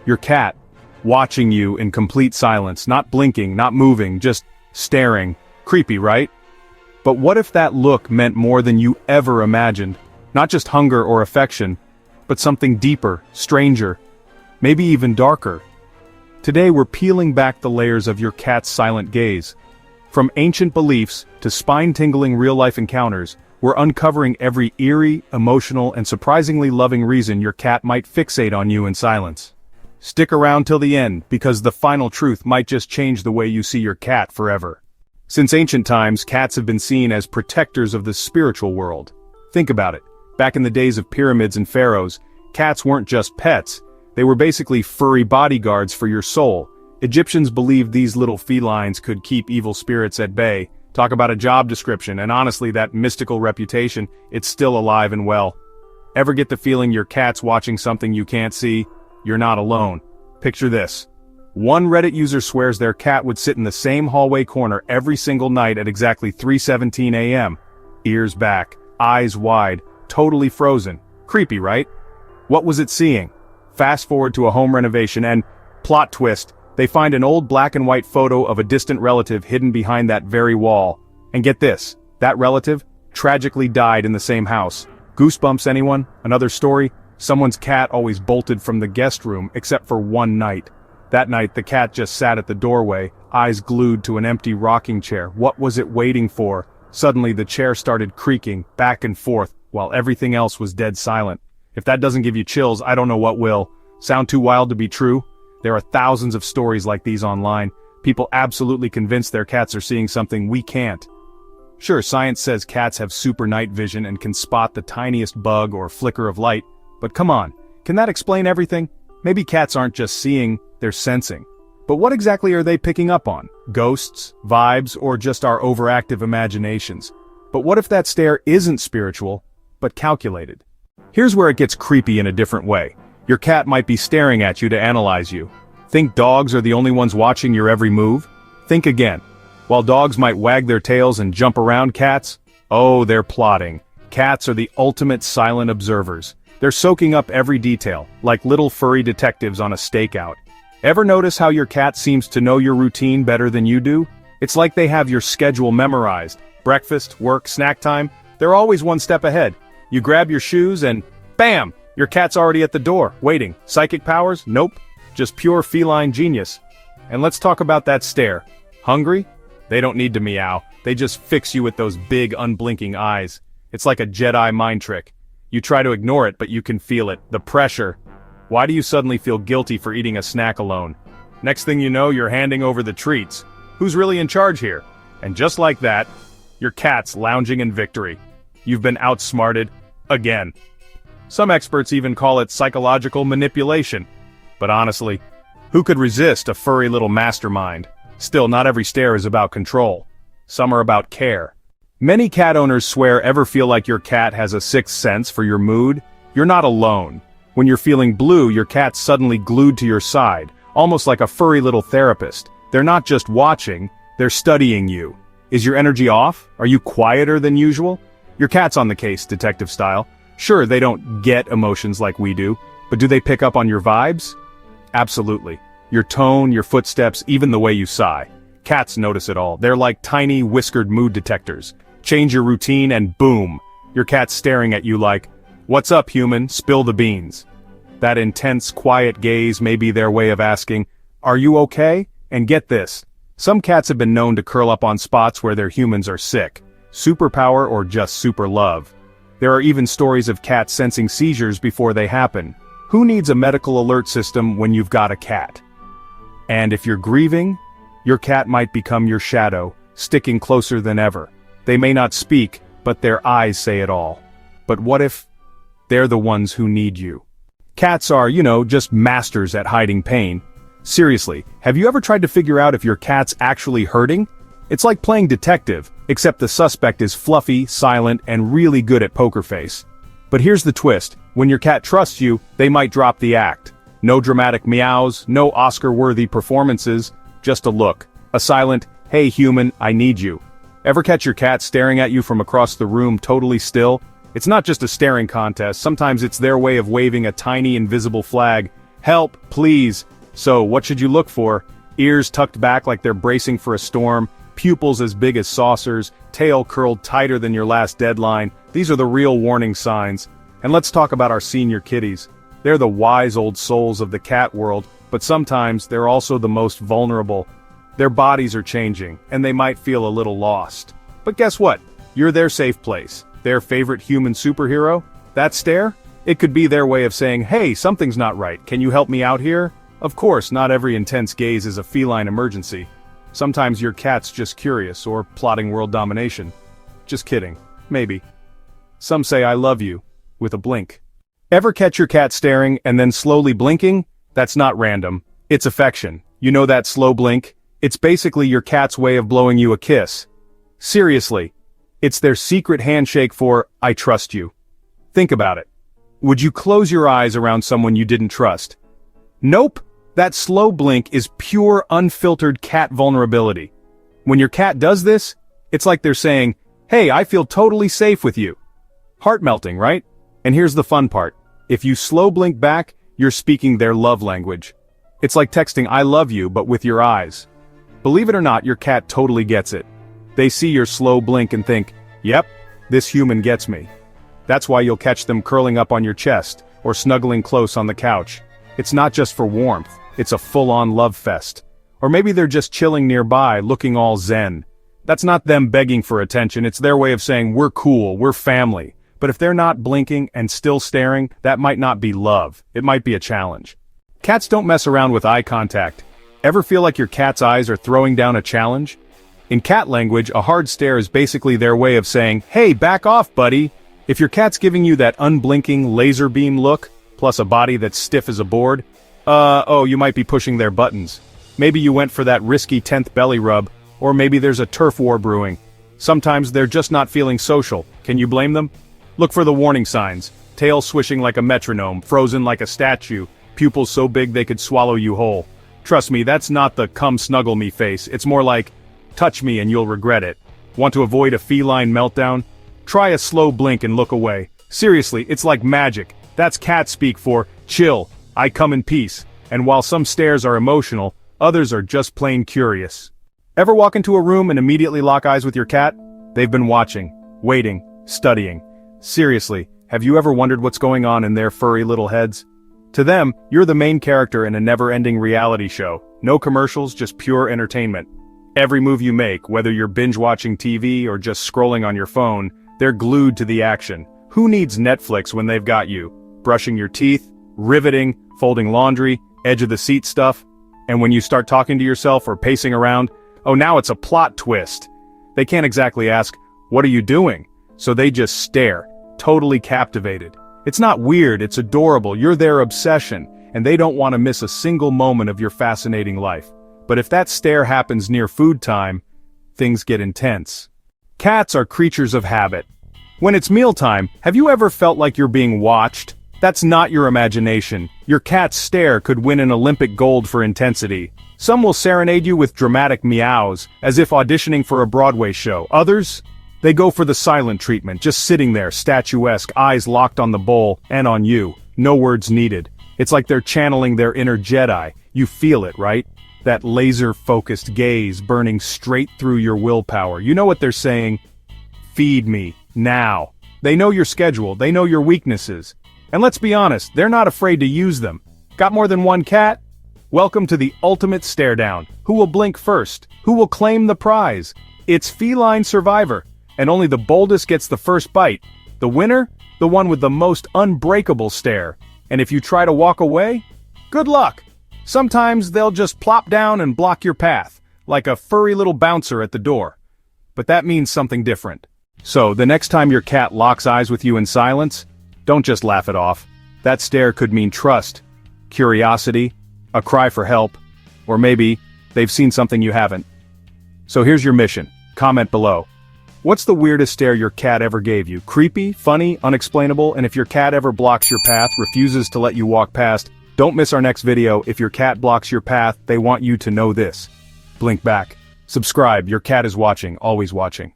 Your cat, watching you in complete silence, not blinking, not moving, just staring. Creepy, right? But what if that look meant more than you ever imagined? Not just hunger or affection, but something deeper, stranger, maybe even darker. Today we're peeling back the layers of your cat's silent gaze. From ancient beliefs to spine-tingling real-life encounters, we're uncovering every eerie, emotional, and surprisingly loving reason your cat might fixate on you in silence. Stick around till the end, because the final truth might just change the way you see your cat forever. Since ancient times, cats have been seen as protectors of the spiritual world. Think about it. Back in the days of pyramids and pharaohs, cats weren't just pets. They were basically furry bodyguards for your soul. Egyptians believed these little felines could keep evil spirits at bay. Talk about a job description, and honestly, that mystical reputation, it's still alive and well. Ever get the feeling your cat's watching something you can't see? You're not alone. Picture this. One Reddit user swears their cat would sit in the same hallway corner every single night at exactly 3:17 a.m. Ears back, eyes wide, totally frozen. Creepy, right? What was it seeing? Fast forward to a home renovation and, plot twist, they find an old black and white photo of a distant relative hidden behind that very wall. And get this, that relative tragically died in the same house. Goosebumps, anyone? Another story? Someone's cat always bolted from the guest room except for one night. That night the cat just sat at the doorway, eyes glued to an empty rocking chair. What was it waiting for? Suddenly the chair started creaking back and forth while everything else was dead silent. If that doesn't give you chills, I don't know what will. Sound too wild to be true? There are thousands of stories like these online. People absolutely convinced their cats are seeing something we can't. Sure, science says cats have super night vision and can spot the tiniest bug or flicker of light, but come on, can that explain everything? Maybe cats aren't just seeing, they're sensing. But what exactly are they picking up on? Ghosts, vibes, or just our overactive imaginations? But what if that stare isn't spiritual, but calculated? Here's where it gets creepy in a different way. Your cat might be staring at you to analyze you. Think dogs are the only ones watching your every move? Think again. While dogs might wag their tails and jump around cats, oh, they're plotting. Cats are the ultimate silent observers. They're soaking up every detail, like little furry detectives on a stakeout. Ever notice how your cat seems to know your routine better than you do? It's like they have your schedule memorized. Breakfast, work, snack time, they're always one step ahead. You grab your shoes and, bam! Your cat's already at the door, waiting. Psychic powers? Nope. Just pure feline genius. And let's talk about that stare. Hungry? They don't need to meow. They just fix you with those big, unblinking eyes. It's like a Jedi mind trick. You try to ignore it, but you can feel it. The pressure. Why do you suddenly feel guilty for eating a snack alone? Next thing you know, you're handing over the treats. Who's really in charge here? And just like that, your cat's lounging in victory. You've been outsmarted. Again. Some experts even call it psychological manipulation. But honestly, who could resist a furry little mastermind? Still, not every stare is about control. Some are about care. Many cat owners swear ever feel like your cat has a sixth sense for your mood. You're not alone. When you're feeling blue, your cat's suddenly glued to your side, almost like a furry little therapist. They're not just watching, they're studying you. Is your energy off? Are you quieter than usual? Your cat's on the case, detective style. Sure, they don't get emotions like we do, but do they pick up on your vibes? Absolutely. Your tone, your footsteps, even the way you sigh. Cats notice it all. They're like tiny, whiskered mood detectors. Change your routine and boom, your cat's staring at you like, "What's up, human? Spill the beans." That intense, quiet gaze may be their way of asking, "Are you okay?" And get this. Some cats have been known to curl up on spots where their humans are sick. Superpower or just super love. There are even stories of cats sensing seizures before they happen. Who needs a medical alert system when you've got a cat? And if you're grieving, your cat might become your shadow, sticking closer than ever. They may not speak, but their eyes say it all. But what if they're the ones who need you? Cats are, just masters at hiding pain. Seriously, have you ever tried to figure out if your cat's actually hurting? It's like playing detective, except the suspect is fluffy, silent, and really good at poker face. But here's the twist. When your cat trusts you, they might drop the act. No dramatic meows, no Oscar-worthy performances, just a look. A silent, "Hey human, I need you." Ever catch your cat staring at you from across the room totally still? It's not just a staring contest, sometimes it's their way of waving a tiny invisible flag. Help, please. So, what should you look for? Ears tucked back like they're bracing for a storm, pupils as big as saucers, tail curled tighter than your last deadline. These are the real warning signs. And let's talk about our senior kitties. They're the wise old souls of the cat world, but sometimes they're also the most vulnerable. Their bodies are changing, and they might feel a little lost. But guess what? You're their safe place. Their favorite human superhero? That stare? It could be their way of saying, hey, something's not right, can you help me out here? Of course, not every intense gaze is a feline emergency. Sometimes your cat's just curious, or plotting world domination. Just kidding. Maybe. Some say I love you, with a blink. Ever catch your cat staring and then slowly blinking? That's not random. It's affection. You know that slow blink? It's basically your cat's way of blowing you a kiss. Seriously. It's their secret handshake for, I trust you. Think about it. Would you close your eyes around someone you didn't trust? Nope. That slow blink is pure, unfiltered cat vulnerability. When your cat does this, it's like they're saying, hey, I feel totally safe with you. Heart-melting, right? And here's the fun part. If you slow blink back, you're speaking their love language. It's like texting I love you, but with your eyes. Believe it or not, your cat totally gets it. They see your slow blink and think, yep, this human gets me. That's why you'll catch them curling up on your chest, or snuggling close on the couch. It's not just for warmth, it's a full-on love fest. Or maybe they're just chilling nearby, looking all zen. That's not them begging for attention, it's their way of saying we're cool, we're family. But if they're not blinking and still staring, that might not be love, it might be a challenge. Cats don't mess around with eye contact. Ever feel like your cat's eyes are throwing down a challenge? In cat language, a hard stare is basically their way of saying, hey, back off, buddy. If your cat's giving you that unblinking laser beam look, plus a body that's stiff as a board, you might be pushing their buttons. Maybe you went for that risky 10th belly rub, or maybe there's a turf war brewing. Sometimes they're just not feeling social. Can you blame them? Look for the warning signs. Tail swishing like a metronome, frozen like a statue, pupils so big they could swallow you whole. Trust me, that's not the come snuggle me face, it's more like, touch me and you'll regret it. Want to avoid a feline meltdown? Try a slow blink and look away. Seriously, it's like magic. That's cat speak for, chill, I come in peace. And while some stares are emotional, others are just plain curious. Ever walk into a room and immediately lock eyes with your cat? They've been watching, waiting, studying. Seriously, have you ever wondered what's going on in their furry little heads? To them, you're the main character in a never-ending reality show. No commercials, just pure entertainment. Every move you make, whether you're binge-watching TV or just scrolling on your phone, they're glued to the action. Who needs Netflix when they've got you? Brushing your teeth, riveting, folding laundry, edge-of-the-seat stuff. And when you start talking to yourself or pacing around, oh, now it's a plot twist. They can't exactly ask, what are you doing? So they just stare, totally captivated. It's not weird, it's adorable, you're their obsession, and they don't want to miss a single moment of your fascinating life. But if that stare happens near food time, things get intense. Cats are creatures of habit. When it's mealtime, have you ever felt like you're being watched? That's not your imagination. Your cat's stare could win an Olympic gold for intensity. Some will serenade you with dramatic meows, as if auditioning for a Broadway show. Others? They go for the silent treatment, just sitting there, statuesque, eyes locked on the bowl, and on you. No words needed. It's like they're channeling their inner Jedi. You feel it, right? That laser-focused gaze burning straight through your willpower. You know what they're saying? Feed me, now. They know your schedule, they know your weaknesses. And let's be honest, they're not afraid to use them. Got more than one cat? Welcome to the ultimate stare down. Who will blink first? Who will claim the prize? It's Feline Survivor. And only the boldest gets the first bite. The winner? The one with the most unbreakable stare. And if you try to walk away? Good luck! Sometimes they'll just plop down and block your path, like a furry little bouncer at the door. But that means something different. So, the next time your cat locks eyes with you in silence, don't just laugh it off. That stare could mean trust, curiosity, a cry for help, or maybe they've seen something you haven't. So here's your mission. Comment below. What's the weirdest stare your cat ever gave you? Creepy, funny, unexplainable, and if your cat ever blocks your path, refuses to let you walk past, don't miss our next video. If your cat blocks your path, they want you to know this. Blink back. Subscribe, your cat is watching, always watching.